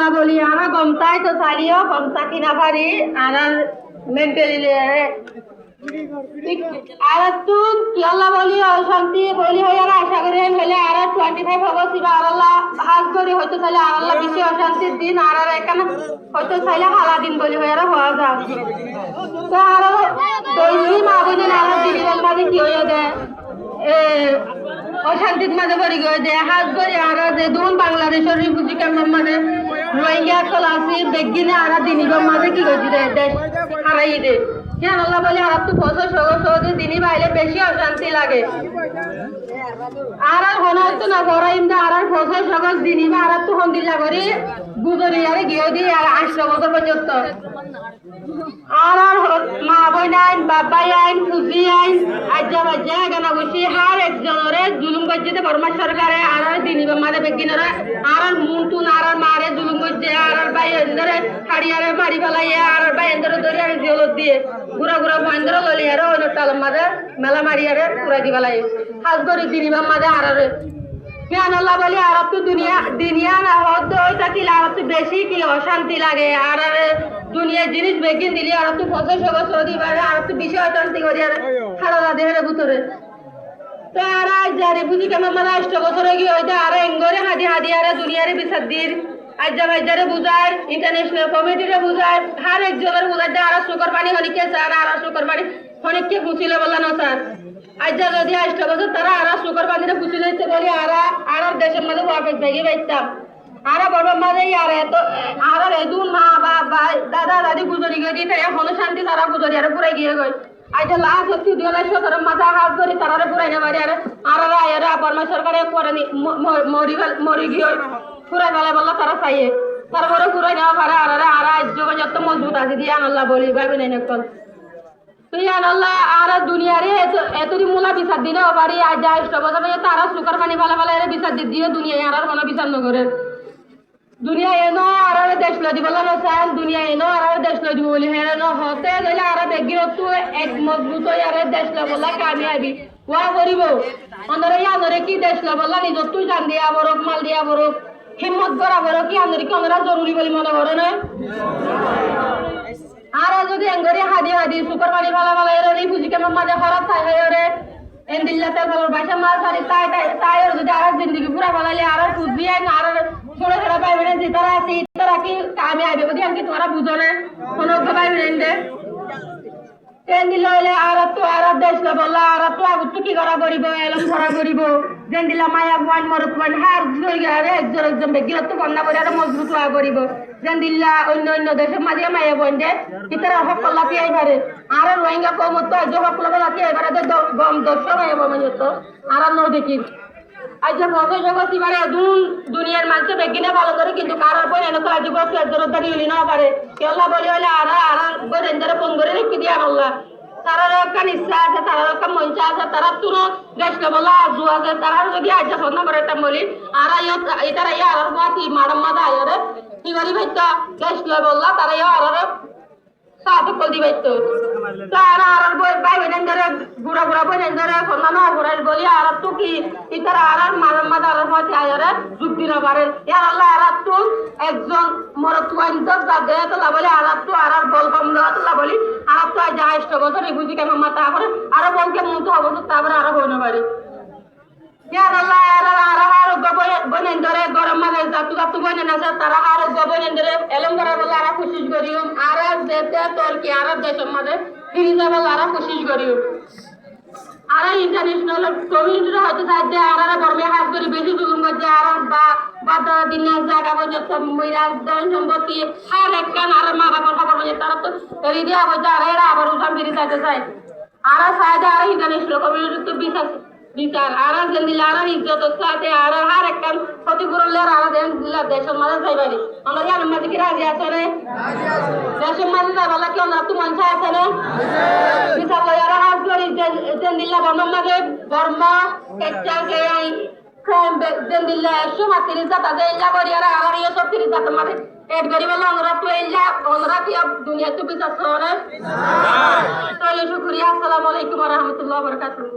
আল্লাহ বলি আরা গমতাই তো সারিও গমতা কিনা পারি আরা মেন্টালি আর তো কি আল্লাহ বলি শান্তি বলি হয় আর আশা করি হলে আর 25 হবে সিবা আর আল্লাহ হাজ করি হয়তো তাহলে আর আল্লাহ বেশি অশান্তির দিন আর এখানে হয়তো তাহলে হালা দিন বলি হয় আর হওয়া যায় তো আর দৈনিক মা বোন আর দিদিগণ মাঝে কি হয়ে দেয় অশান্তির মাঝে পড়ি গিয়ে দেয় হাজ করি আর যে দুন বাংলাদেশের রিফিউজি ক্যাম্পের মাঝে রোহিঙ্গা চলাছি বেগিনে আর দিদিগণ মাঝে কি করছি দেশ হারাই দে কেন আল্লাহ বলে আর তো বছর সহজে দিনই বাইরে বেশি অশান্তি লাগে আর হন তো না করাইম না আর বছর সহজ দিনই বা আর তো হন্দিল্লা করি গুজরি আরে গিয়ে দিয়ে আর 8 বছর পর্যন্ত আর মা বোন আইন বাবাই আইন খুশি আইন আজ্জা বাজ্জা গানা খুশি হার একজনরে জুলুম করছে বর্মা সরকারে আর দিনই বা মারে বেগিনরে আর মুন্টুন আর মারে জুলুম করছে আর ভাই এন্দরে হাড়িয়ারে মারি ফেলাই আর ভাই এন্দরে ধরে আর জলত দিয়ে গুড়া গুড়া মহেন্দ্র ললি আর ওই টালম মাঝে মেলা মারিয়ারে পুরা দি ফেলাই হাজ করে দিনই বা মাঝে হারারে কেন আল্লাহ বলি আর তো দুনিয়া না হদ থাকিলে আর তো বেশি কি অশান্তি লাগে আর দুনিয়ার জিনিস বেগিন দিলি আর তো বছর সবছর দিবারে আর তো বেশি অশান্তি করি আর খাড়া দেহের ভিতরে তো আর যারে বুঝি কেমন মানে 8 বছরে গিয়ে ওইটা আর এঙ্গরে হাদি আর দুনিয়ারে বিচার দির আজ্জা ভাইজারে বুঝায় ইন্টারন্যাশনাল কমিটিরে বুঝায় হার একজনের বুঝায় আর সুকর পানি হনিকে স্যার আর সুকর পানি হনিককে খুঁচিলে বললেন স্যার আজ্জা যদি 8 বছর তারা আর সুকর পানিরে খুঁচিলে বলি আর দেশের মধ্যে ওয়াফেক ভেগে পাইতাম আর বড় মাঝে আর এত আর এদুন মা বাবা দাদা দাদি গুজরি গিয়ে দিতে এখন শান্তি তারা গুজরি আর পুরাই গিয়ে গই আজ লাস্ট হচ্ছে 2017 মাথা হাত ধরে তারা পুরাই না বাড়ি আর আর বর্মা সরকারে করেনি মরি গিয়ে পুরাই বেলা বললো তারা চাইয়ে তারপরে পুরাই নেওয়া পারে আর যোগাযোগ তো মজবুত আছে দিয়ে আল্লাহ বলি ভাবি নাই এখন তুই আল্লাহ আর দুনিয়ারে এতদিন মূলা বিচার দিলেও পারি আজ 8 বছর তারা সুকার পানি ভালো ভালো এর বিচার দিয়ে দুনিয়ায় আর কোনো বিচার নগরে দুনিয়া এনো আর দেশ লদি বলা নসান দুনিয়া এনো আর দেশ লদি বলি হেন হতে গেলে আর দেখি তো এক মজবুত আর দেশ বলা কামিয়াবি ওয়া করিব অনরে কি দেশ বলা নিজ তুই জান দিয়া বরক মাল দিয়া বরক হিম্মত করা বরক কি আমরা জরুরি বলি মনে করো না আর যদি এঙ্গরি হাদি সুপার পানি ভালো ভালো এর রিফিউজি ক্যাম্পের মাঝে খরাব থাই হরে এন্দিল্লাতে ভালো ভাষা মাছ সারি তাই যদি আর জিন্দগি পুরা ভালালে আর খুঁজবি আর ছোট ছোট ভাই বোন যে তারা আছে তারা কি কামে আইবে বুঝি আমি তোমরা বুঝো না কোন ভাই বোন দে এন্দিল্লা আর দেশ বললা আর তো আগু কি করা করিব এলম করা করিব জেন্দিলা মায়া ওয়ান মরক ওয়ান হার জয় গারে একজন বেগিরত তো বন্ধ করে আর মজবুত হওয়া করিব জেন্দিল্লা অন্য দেশের মাঝে মায়া বোন দে ইতারা হক লাকি আইবারে আর রোহিঙ্গা কমত তো যে হক লাকি আইবারে তো গম 10 মায়া বোন তো আর ন দেখি আজ বছর জগৎ এবারে দুনিয়ার মানুষ বেগিনে ভালো করে কিন্তু কারোর বই এনে তো আজ বছর জোরদারি হইলি না পারে কেল্লা বলি হলে আর গোরেন্দারে ফোন করে রেখে দিয়ে আল্লাহ তারা একটা ইচ্ছা আছে তারা একটা মঞ্চা আছে তারা তুনো দেশ বলা আজু আছে তারা যদি আজ ফোন না করে বলি আর এটারা আর মাডাম মাদা আয়রে কি করি ভাইতো দেশ বললা তারা আর সাথে কল দিবে তো তারা আর ভাই বোন ধরে বুড়া বোন ধরে ফোনা না ঘুরাই বলি আর তো কি ইতারা আর মাডাম মাদা আর হতে আয়রে যুক্তি না পারে ইয়ার আল্লাহ আর তো একজন মরত ওয়াইন্দ দে তো বলে আর তো আর বল কম না বলি আর তো আজ 8 বছর বুঝি কেন মাথা করে আর বলকে মন তো অবস্থা তারপরে আর হইনা পারে ইয়ার আল্লাহ আর বোন ধরে গরম মানে যাতু বোন না তারা আর বোন ধরে এলম করা বলে আর কোশিশ করিও আর দেতে তোর কি আর দেশের মাঝে ফিরে যাবে আর কোশিশ করিও আর ইন্টারন্যাশনাল কমিউনিটি হয়তো সাহায্য আর বর্মে হাত করে বেশি জুলুম করছে আর বাদ দিনের জায়গা পর্যন্ত মহিলা ধন সম্পত্তি আর একখান আর মা বাবার খবর বলছে তারা তো তৈরি দেওয়া হয়েছে আর এরা আবার উঠান ফিরে চাইতে চায় আর সাহায্য আর ইন্টারন্যাশনাল কমিউনিটি তো বিচার আর দিলে আর ইজ্জত সাথে আর আর একখান ক্ষতিপূরণ আর দেশের মাঝে চাইবারি আমরা জানার মাঝে কি রাজি আছে রে দেশের মাঝে যাইবালা কি আমরা তো মঞ্চা আছে রে বিচার লয়ার হাত ধরি দিল্লা বর্মার মাঝে বর্মা একটা দিল্লা 130 জাতা যে ইল্লা করি আর আর 30 জাতা মাঝে এড করি বলে আমরা তো ইল্লা আমরা কি দুনিয়া তো বিচার সরে তো শুকরিয়া আসসালামু আলাইকুম ওয়া রাহমাতুল্লাহি ওয়া বারাকাতুহু